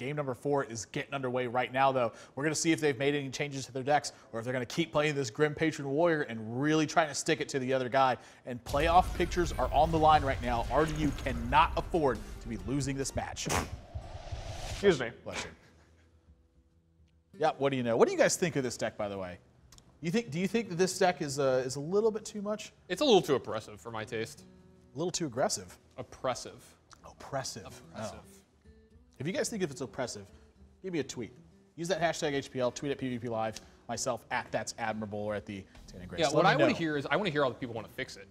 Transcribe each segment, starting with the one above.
Game number 4 is getting underway right now, though. We're going to see if they've made any changes to their decks or if they're going to keep playing this Grim Patron Warrior and really trying to stick it to the other guy. And playoff pictures are on the line right now. RDU cannot afford to be losing this match. Excuse me. Bless you. Yeah, what do you know? What do you guys think of this deck, by the way? Do you think that this deck is a little bit too much? It's a little too oppressive for my taste. A little too aggressive. Oppressive. Oppressive. Oppressive. Oh. If you guys think if it's oppressive, give me a tweet. Use that hashtag HPL, tweet at PvP Live, myself at That's Admirable or at the Tanning Grace. Yeah, what I want to hear is I want to hear how the people want to fix it.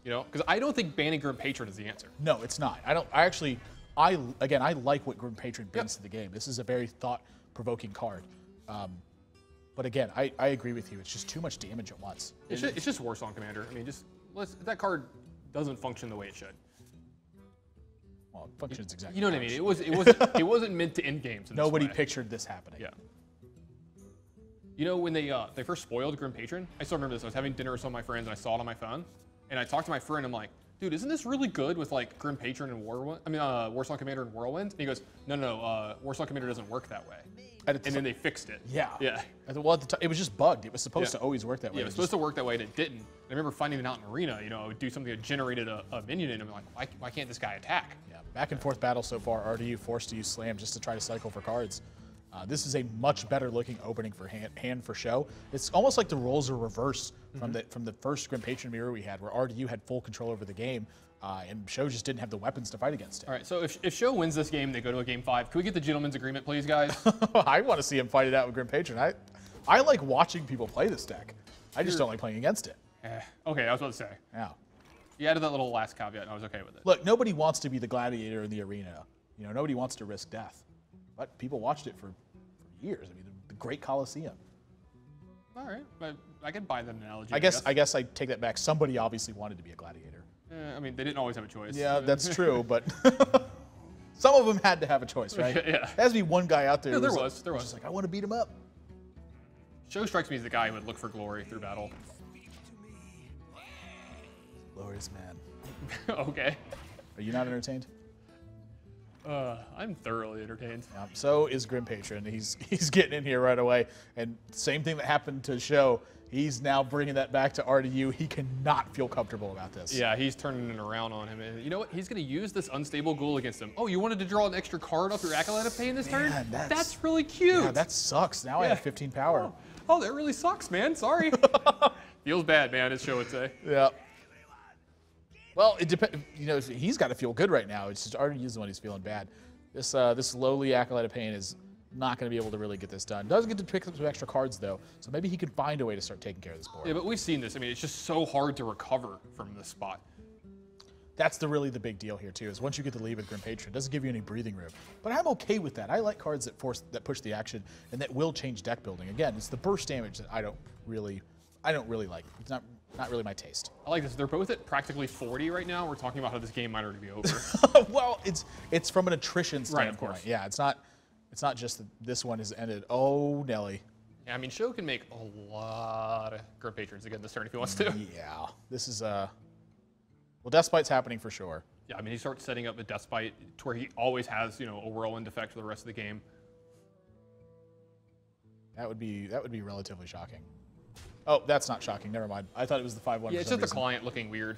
You know, because I don't think banning Grim Patron is the answer. No, it's not. I like what Grim Patron brings to the game. This is a very thought-provoking card. But again, I agree with you. It's just too much damage at once. It's just worse on Commander. I mean, that card doesn't function the way it should. Well, it functions exactly. You know what I mean? It wasn't meant to end games. Nobody pictured this happening. Yeah. You know, when they first spoiled Grim Patron, I still remember this. I was having dinner with some of my friends and I saw it on my phone, and I talked to my friend. I'm like, dude, isn't this really good with like Grim Patron and Warsong Commander and Whirlwind? And he goes, no, Warsong Commander doesn't work that way. And then they fixed it. Yeah. Yeah. Well, at the time, it was just bugged. It was supposed to always work that way. Yeah, it was supposed to work that way, and it didn't. I remember finding it out in Arena. You know, I would do something that generated a minion, and I'm like, why can't this guy attack? Yeah. Back and forth battle so far. RDU forced to use Slam just to try to cycle for cards. This is a much better looking opening for hand for SjoW. It's almost like the roles are reversed from the first Grim Patron mirror we had, where RDU had full control over the game. And SjoW just didn't have the weapons to fight against it. All right, so if SjoW wins this game, they go to a game 5. Can we get the gentleman's agreement, please, guys? I want to see him fight it out with Grim Patron. I like watching people play this deck. I just don't like playing against it. Okay, I was about to say. Yeah. You added that little last caveat, and I was okay with it. Look, nobody wants to be the gladiator in the arena. You know, nobody wants to risk death. But people watched it for years. I mean, the Great Coliseum. All right, but I can buy that analogy. I guess I take that back. Somebody obviously wanted to be a gladiator. I mean, they didn't always have a choice. Yeah, that's true, but some of them had to have a choice, right? Yeah. There has to be one guy out there. Yeah, there was. Just like, I want to beat him up. SjoW strikes me as the guy who would look for glory through battle. Glorious man. Okay. Are you not entertained? I'm thoroughly entertained. Yeah, so is Grim Patron. He's getting in here right away. And same thing that happened to SjoW. He's now bringing that back to RDU. He cannot feel comfortable about this. Yeah, he's turning it around on him. And you know what? He's going to use this unstable ghoul against him. Oh, you wanted to draw an extra card off your Acolyte of Pain this turn? That's really cute. Yeah, that sucks. Now I have 15 power. Oh, that really sucks, man. Sorry. Feels bad, man, as SjoW would say. Yeah. Well, it depends. You know, he's got to feel good right now. It's just RDU's the one who's feeling bad. This lowly Acolyte of Pain is not going to be able to really get this done. Does get to pick up some extra cards, though, so maybe he can find a way to start taking care of this board. Yeah, but we've seen this. I mean, it's just so hard to recover from this spot. That's really the big deal here, too, is once you get the lead with Grim Patron, it doesn't give you any breathing room. But I'm okay with that. I like cards that push the action and that will change deck building. Again, it's the burst damage that I don't really like. It's not really my taste. I like this. They're both at practically 40 right now. We're talking about how this game might already be over. Well, it's from an attrition standpoint. Right, of course. Yeah, it's not just that this one has ended. Oh, Nelly. Yeah, I mean, SjoW can make a lot of Grim Patrons again this turn if he wants to. Yeah, this is well, Deathbite's happening for sure. Yeah, I mean, he starts setting up the Deathbite to where he always has, you know, a whirlwind effect for the rest of the game. That would be relatively shocking. Oh, that's not shocking. Never mind. I thought it was the 5-1. Yeah, it's just the client looking weird.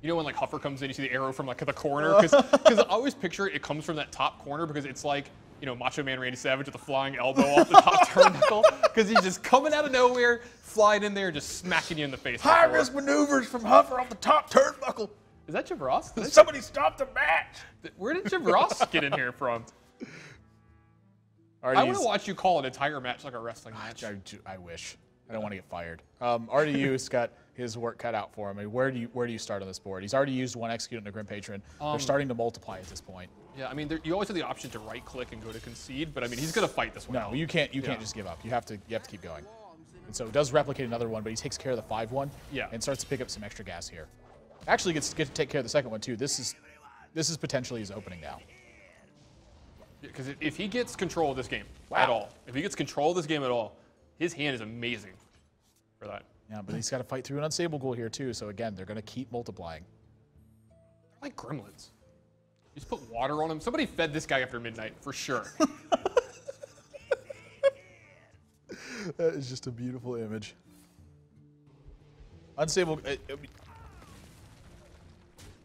You know when like Huffer comes in, you see the arrow from like the corner? Because I always picture it comes from that top corner because it's like, you know, Macho Man Randy Savage with a flying elbow off the top turnbuckle. Because he's just coming out of nowhere, flying in there, just smacking you in the face. High-risk maneuvers from Huffer off the top turnbuckle. Is that Javros? Somebody stop the match. Where did Javros get in here from? I want to watch you call an entire match like a wrestling match. I wish. I don't want to get fired. RDU's got his work cut out for him. I mean, where do you start on this board? He's already used one execute on the Grim Patron. They're starting to multiply at this point. Yeah, I mean, you always have the option to right-click and go to concede, but I mean, he's going to fight this one. No, you can't just give up. You have to keep going. And so it does replicate another one, but he takes care of the 5-1. Yeah. And starts to pick up some extra gas here. Actually gets to take care of the second one too. This is potentially his opening now. Because if he gets control of this game at all, his hand is amazing for that. Yeah, but he's got to fight through an unstable ghoul here too. So again, they're going to keep multiplying. I like gremlins. Just put water on him. Somebody fed this guy after midnight, for sure. That is just a beautiful image. Unstable.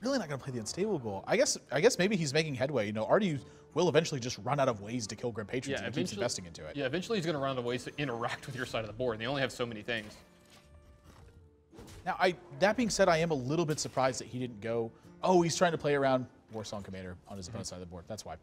Really not going to play the unstable goal. I guess maybe he's making headway. You know, Rdu will eventually just run out of ways to kill Grim Patrons and he keeps investing into it. Yeah, eventually he's going to run out of ways to interact with your side of the board. And they only have so many things. Now, that being said, I am a little bit surprised that he didn't go, oh, he's trying to play around Warsong Commander on his opponent's side of the board. That's why.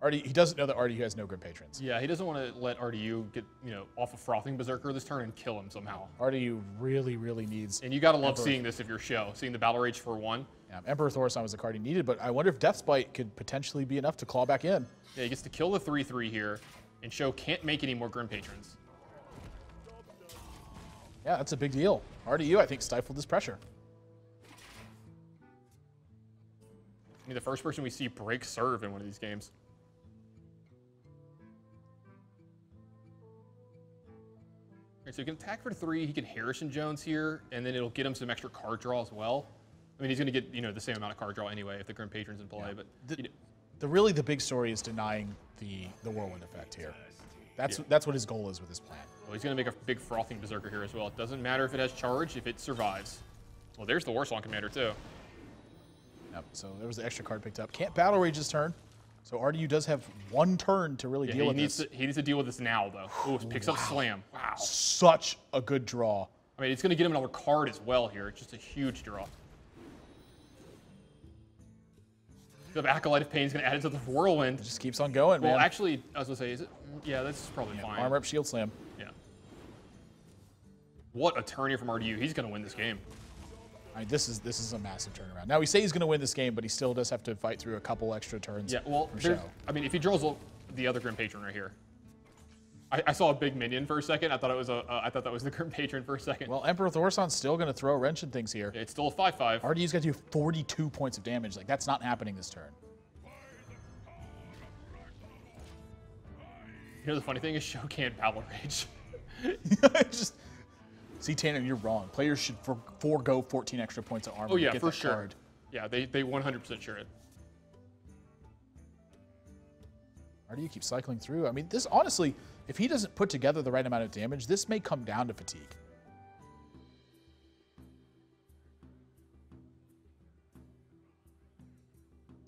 He doesn't know that Rdu has no Grim Patrons. Yeah, he doesn't want to let Rdu get, you know, off a Frothing Berserker this turn and kill him somehow. Rdu really, really needs. And you got to love seeing this if you're SjoW, seeing the Battle Rage for 1. Yeah, Emperor Thorson was the card he needed, but I wonder if Death's Bite could potentially be enough to claw back in. Yeah, he gets to kill the 3/3 here, and SjoW can't make any more Grim Patrons. Yeah, that's a big deal. Rdu, I think, stifled this pressure. I mean, the first person we see break serve in one of these games. So he can attack for 3, he can Harrison Jones here, and then it'll get him some extra card draw as well. I mean, he's going to get, you know, the same amount of card draw anyway if the Grim Patron's in play, Yeah. but... Really the big story is denying the Whirlwind effect here. That's what his goal is with his plan. Well, he's going to make a big Frothing Berserker here as well. It doesn't matter if it has charge, if it survives. Well, there's the Warsong Commander, too. Yep, so there was the extra card picked up. Can't Battle Rage this turn. So Rdu does have 1 turn to really deal with this. He needs to deal with this now, though. Oh, picks up Slam. Wow. Such a good draw. I mean, it's going to get him another card as well here. It's just a huge draw. The Acolyte of Pain is going to add it to the Whirlwind. It just keeps on going, man. Well, actually, I was going to say, is it? Yeah, that's probably fine. Armor up, Shield Slam. Yeah. What a turn here from Rdu. He's going to win this game. I mean, this is a massive turnaround. Now, we say he's going to win this game, but he still does have to fight through a couple extra turns. Yeah, well, I mean, if he draws the other Grim Patron right here. I saw a big minion for a second. I thought that was the Grim Patron for a second. Well, Emperor Thorson's still going to throw a wrench in things here. Yeah, it's still a 5/5. Rdu's got to do 42 points of damage. Like, that's not happening this turn. You know, the funny thing is SjoW can't Battle Rage. See, Tanner, you're wrong. Players should forego 14 extra points of armor. Oh, yeah, to get for that sure. Card. Yeah, they 100% sure it. Rdu keeps cycling through. I mean, this, honestly, if he doesn't put together the right amount of damage, this may come down to fatigue.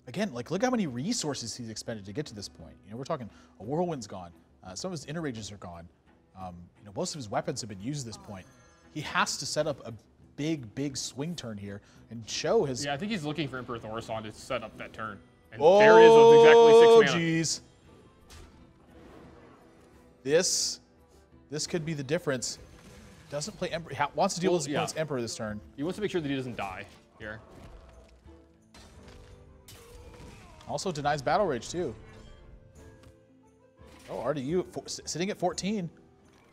Again, like, look how many resources he's expended to get to this point. You know, we're talking a Whirlwind's gone. Some of his Inner Rages are gone. You know, most of his weapons have been used at this point. He has to set up a big swing turn here, and SjoW has... Yeah, I think he's looking for Emperor Thorson to set up that turn. And oh, there it is with exactly 6 mana. Jeez. This could be the difference. Doesn't play Emperor. Wants to deal with his opponent's Emperor this turn. He wants to make sure that he doesn't die here. Also denies Battle Rage, too. Oh, Rdu sitting at 14.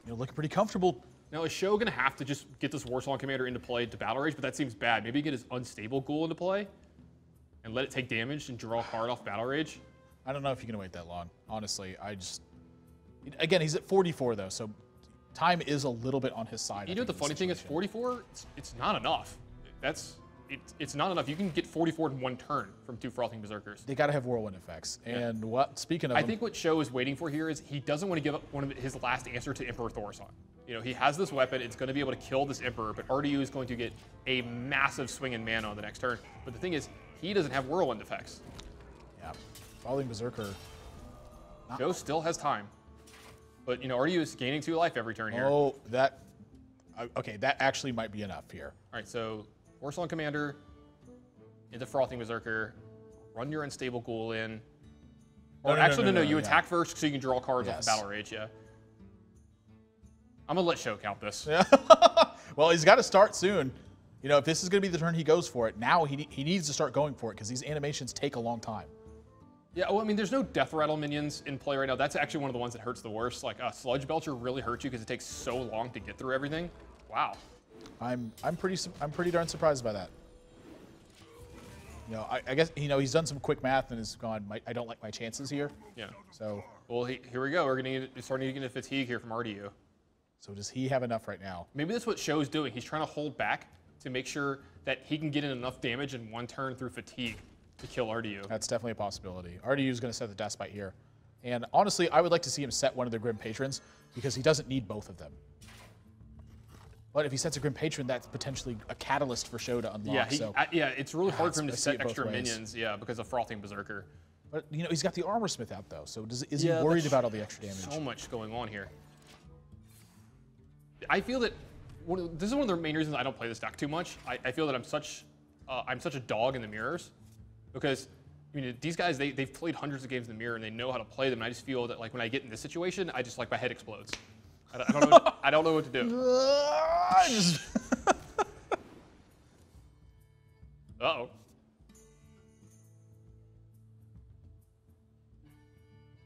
You know, looking pretty comfortable. Now, is SjoW going to have to just get this Warsong Commander into play to Battle Rage? But that seems bad. Maybe get his Unstable Ghoul into play and let it take damage and draw a card off Battle Rage? I don't know if you're going to wait that long. Honestly, again, he's at 44, though, so time is a little bit on his side. You know, the funny thing is 44, it's not enough. It's not enough. You can get 44 in 1 turn from 2 Frothing Berserkers. They got to have Whirlwind effects. And speaking of I think what SjoW is waiting for here is he doesn't want to give up one of his last answer to Emperor Thorson. You know, he has this weapon. It's going to be able to kill this Emperor, but Rdu is going to get a massive swing in mana on the next turn. But the thing is, he doesn't have Whirlwind effects. Yeah, Frothing Berserker. SjoW still has time. But, you know, Rdu is gaining 2 life every turn here. Oh, okay, that actually might be enough here. All right, so Warsong Commander into Frothing Berserker. Run your Unstable Ghoul in. No, you attack first so you can draw cards off the Battle Rage, yeah. I'm going to let SjoW count this. Yeah. Well, he's got to start soon. You know, if this is going to be the turn he goes for it, now he needs to start going for it because these animations take a long time. Yeah, well, I mean, there's no Death Rattle minions in play right now. That's actually one of the ones that hurts the worst. Like, Sludge Belcher really hurts you because it takes so long to get through everything. Wow. I'm pretty darn surprised by that. You know, I guess, you know, he's done some quick math and has gone, I don't like my chances here. Yeah. So. Well, here we go. We're starting to get into fatigue here from Rdu. So does he have enough right now? Maybe that's what SjoW's doing. He's trying to hold back to make sure that he can get in enough damage in 1 turn through fatigue to kill RDU. That's definitely a possibility. RDU is going to set the Death Bite here. And honestly, I would like to see him set one of the Grim Patrons because he doesn't need both of them. But if he sets a Grim Patron, that's potentially a catalyst for SjoW to unlock. Yeah, it's really hard for him to set it both extra ways. minions, because of Frothing Berserker. But, you know, he's got the Armor Smith out, though. So is he worried about all the extra damage? So much going on here. I feel that this is one of the main reasons I don't play this deck too much. I feel that I'm such a dog in the mirrors, because I mean these guys they've played hundreds of games in the mirror and they know how to play them. And I just feel that like when I get in this situation, I just like my head explodes. I don't know. I don't know what to do. Uh-oh.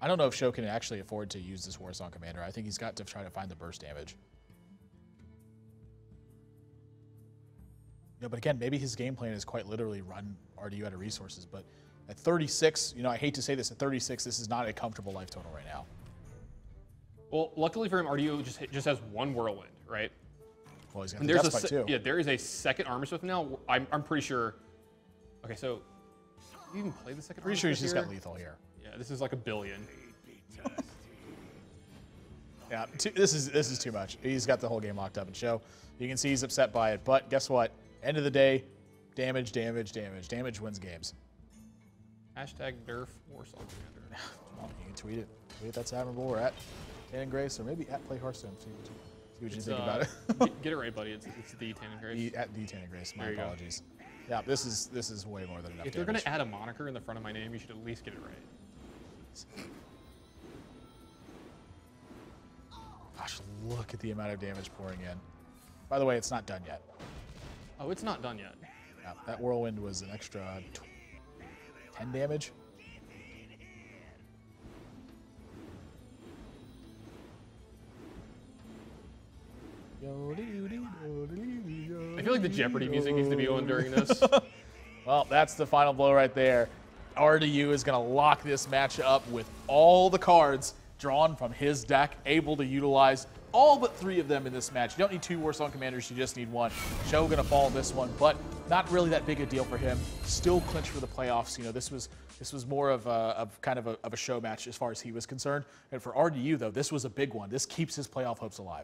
I don't know if SjoW can actually afford to use this Warsong Commander. I think he's got to try to find the burst damage. But again, maybe his game plan is quite literally run RDU out of resources. But at 36, I hate to say this, at 36, this is not a comfortable life total right now. Well, luckily for him, RDU just has one Whirlwind, right? Well, he's got the Death Bite too. Yeah, there is a second Armor Smith now. I'm pretty sure. Okay, so you even play the second? Pretty sure he's just got lethal here. Yeah, this is like a billion. Yeah, this is too much. He's got the whole game locked up in SjoW. You can see he's upset by it, but guess what? End of the day, damage, damage, damage. Damage wins games. Hashtag nerf Warsong Commander. Come on, you can tweet it. Tweet that's admirable. Or at Tan Grace, or maybe at Play Hearthstone. See what you think about it. Get it right, buddy. It's the Tan Grace. At the Tan Grace. My apologies. Yeah, this is way more than enough. If they're gonna add a moniker in the front of my name, you should at least get it right. Gosh, look at the amount of damage pouring in. By the way, it's not done yet. Oh, it's not done yet. Yeah, that Whirlwind was an extra 10 damage. I feel like the Jeopardy music needs to be on during this. Well, that's the final blow right there. RDU is going to lock this match up with all the cards drawn from his deck, able to utilize all but 3 of them in this match. You don't need 2 Warsong Commanders, you just need 1. SjoW going to fall in this one, but not really that big a deal for him. Still clinch for the playoffs. This was more of a SjoW match as far as he was concerned. And for RDU, though, this was a big one. This keeps his playoff hopes alive.